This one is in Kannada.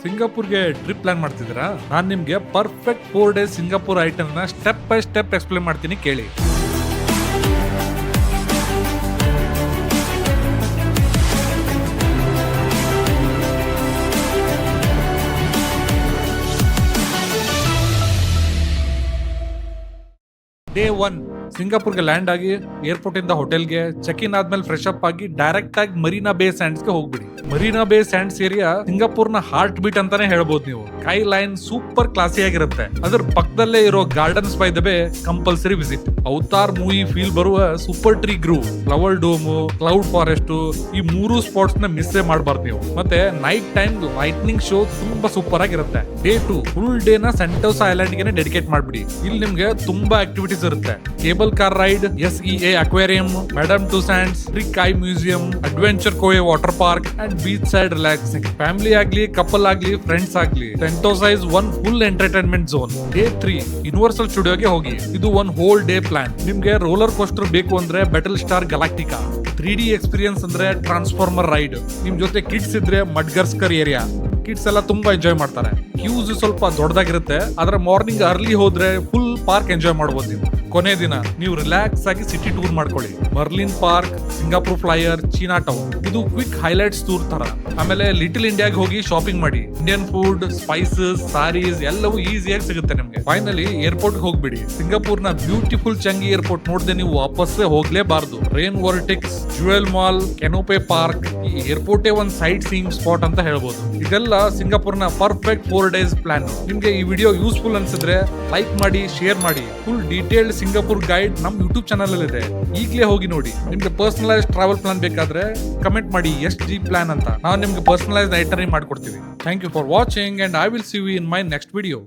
ಸಿಂಗಾಪುರ್ಗೆ ಟ್ರಿಪ್ ಪ್ಲಾನ್ ಮಾಡ್ತಿದ್ದೀರಾ? ನಾನು ನಿಮ್ಗೆ ಪರ್ಫೆಕ್ಟ್ 4 ಡೇಸ್ ಸಿಂಗಾಪುರ್ ಐಟಮ್ ನ ಸ್ಟೆಪ್ ಬೈ ಸ್ಟೆಪ್ ಎಕ್ಸ್ಪ್ಲೇನ್ ಮಾಡ್ತೀನಿ, ಕೇಳಿ. ಡೇ 1 ಸಿಂಗಾಪುರ್ಗೆ ಲ್ಯಾಂಡ್ ಆಗಿ ಏರ್ಪೋರ್ಟ್ ಇಂದ ಹೋಟೆಲ್ಗೆ ಚೆಕ್ ಇನ್ ಆದ್ಮೇಲೆ ಫ್ರೆಶ್ ಅಪ್ ಆಗಿ ಡೈರೆಕ್ಟ್ ಆಗಿ ಮರೀನಾ ಬೇ ಸ್ಯಾಂಡ್ಸ್ ಗೆ ಹೋಗ್ಬಿಡಿ. ಮರೀನಾ ಬೇ ಸ್ಯಾಂಡ್ಸ್ ಏರಿಯಾ ಸಿಂಗಾಪುರ್ ನ ಹಾರ್ಟ್ ಬೀಟ್ ಅಂತಾನೆ ಹೇಳ್ಬೋದು ನೀವು. ಕೈ ಲೈನ್ ಸೂಪರ್ ಕ್ಲಾಸಿ ಆಗಿರುತ್ತೆ. ಅದ್ರ ಪಕ್ಕದಲ್ಲೇ ಇರೋ gardens by the bay compulsory visit. Avatar movie feel ಬರುವ super tree grove, flower dome, cloud forest, ಈ 3 ಸ್ಪಾಟ್ಸ್ ನ ಮಿಸ್ ಮಾಡಬಾರ್ದು ನೀವು. ಮತ್ತೆ ನೈಟ್ ಟೈಮ್ ಲೈಟ್ನಿಂಗ್ ಶೋ ತುಂಬಾ ಸೂಪರ್ ಆಗಿರುತ್ತೆ. ಡೇ 2 ಫುಲ್ ಡೇ ನ ಸೆಂಟೋಸಾ ಐಲ್ಯಾಂಡ್ ಗೆ ಡೆಡಿಕೇಟ್ ಮಾಡ್ಬಿಡಿ. ಇಲ್ಲಿ ನಿಮ್ಗೆ ತುಂಬಾ ಆಕ್ಟಿವಿಟೀಸ್ ಇರುತ್ತೆ. Cable car ride, SEA aquarium, Madame Tussauds, trick eye museum, adventure cove water park and beach side relaxing. Family ಆಗ್ಲಿ, ಕಪಲ್ ಆಗ್ಲಿ, ಫ್ರೆಂಡ್ಸ್ ಆಗ್ಲಿ, Sentosa is one full entertainment zone. Day 3 universal ಸ್ಟುಡಿಯೋಗೆ ಹೋಗಿ. ಇದು ಒನ್ ಹೋಲ್ ಡೇ ಪ್ಲಾನ್. ನಿಮ್ಗೆ ರೋಲರ್ ಕೋಸ್ಟರ್ ಬೇಕು ಅಂದ್ರೆ Battlestar Galactica, 3D experience ಅಂದ್ರೆ ಟ್ರಾನ್ಸ್ಫಾರ್ಮರ್ ರೈಡ್, ನಿಮ್ ಜೊತೆ ಕಿಡ್ಸ್ ಇದ್ರೆ ಮಡ್ಗರ್ಸ್ಕರ್ ಏರಿಯಾ. ಕಿಡ್ಸ್ ಎಲ್ಲ ತುಂಬಾ ಎಂಜಾಯ್ ಮಾಡ್ತಾರೆ. ಕ್ಯೂಸ್ ಸ್ವಲ್ಪ ದೊಡ್ಡದಾಗಿರುತ್ತೆ, ಆದ್ರೆ ಮಾರ್ನಿಂಗ್ ಅರ್ಲಿ ಹೋದ್ರೆ ಫುಲ್ ಪಾರ್ಕ್ ಎಂಜಾಯ್ ಮಾಡಬಹುದು ನೀವು. ಕೊನೆ ದಿನ ನೀವು ರಿಲ್ಯಾಕ್ಸ್ ಆಗಿ ಸಿಟಿ ಟೂರ್ ಮಾಡ್ಕೊಳ್ಳಿ. Merlion park, Singapore flyer, China town, ಇದು ಕ್ವಿಕ್ ಹೈಲೈಟ್ಸ್ ಟೂರ್ ತರ. ಆಮೇಲೆ ಲಿಟಲ್ ಇಂಡಿಯಾಗೆ ಹೋಗಿ ಶಾಪಿಂಗ್ ಮಾಡಿ. ಇಂಡಿಯನ್ ಫುಡ್, ಸ್ಪೈಸಸ್, ಸಾರೀಸ್ ಎಲ್ಲವೂ ಈಸಿಯಾಗಿ ಸಿಗುತ್ತೆ ನಿಮ್ಗೆ. ಫೈನಲಿ ಏರ್ಪೋರ್ಟ್ ಹೋಗ್ಬಿಡಿ. ಸಿಂಗಾಪುರ್ ನ ಬ್ಯೂಟಿಫುಲ್ ಚಂಗಿ ಏರ್ಪೋರ್ಟ್ ನೋಡದೆ ನೀವು ವಾಪಸ್ಸೇ ಹೋಗ್ಲೇಬಾರ್ದು. ರೇನ್ ವರ್ಟಿಕ್ಸ್, ಜುವೆಲ್ ಮಾಲ್, ಕೆನೋಪೆ ಪಾರ್ಕ್, ಈ ಏರ್ಪೋರ್ಟ್ ಒಂದ್ ಸೈಟ್ ಸೀಯಿಂಗ್ ಸ್ಪಾಟ್ ಅಂತ ಹೇಳ್ಬೋದು. ಇದೆಲ್ಲ ಸಿಂಗಾಪುರ್ ನ ಪರ್ಫೆಕ್ಟ್ 4 ಡೇಸ್ ಪ್ಲಾನ್. ನಿಮ್ಗೆ ಈ ವಿಡಿಯೋ ಯೂಸ್ಫುಲ್ ಅನ್ಸಿದ್ರೆ ಲೈಕ್ ಮಾಡಿ, ಶೇರ್ ಮಾಡಿ. ಫುಲ್ ಡೀಟೇಲ್ಡ್ ಸಿಂಗಾಪುರ್ ಗೈಡ್ ನಮ್ ಯೂಟ್ಯೂಬ್ ಚಾನಲ್ ಅಲ್ಲಿ ಇದೆ, ಈಗಲೇ ಹೋಗಿ ನೋಡಿ. ನಿಮ್ಗೆ ಪರ್ಸನಲೈಸ್ ಟ್ರಾವೆಲ್ ಪ್ಲಾನ್ ಬೇಕಾದ್ರೆ ಕಮೆಂಟ್ ಮಾಡಿ SG ಪ್ಲಾನ್ ಅಂತ. ನಾವು ನಿಮ್ಗೆ ಪರ್ಸನಲೈಸ್ ಐಟನರಿ ಮಾಡ್ಕೊಡ್ತೀವಿ. Thank you for watching and I will see you in my next video.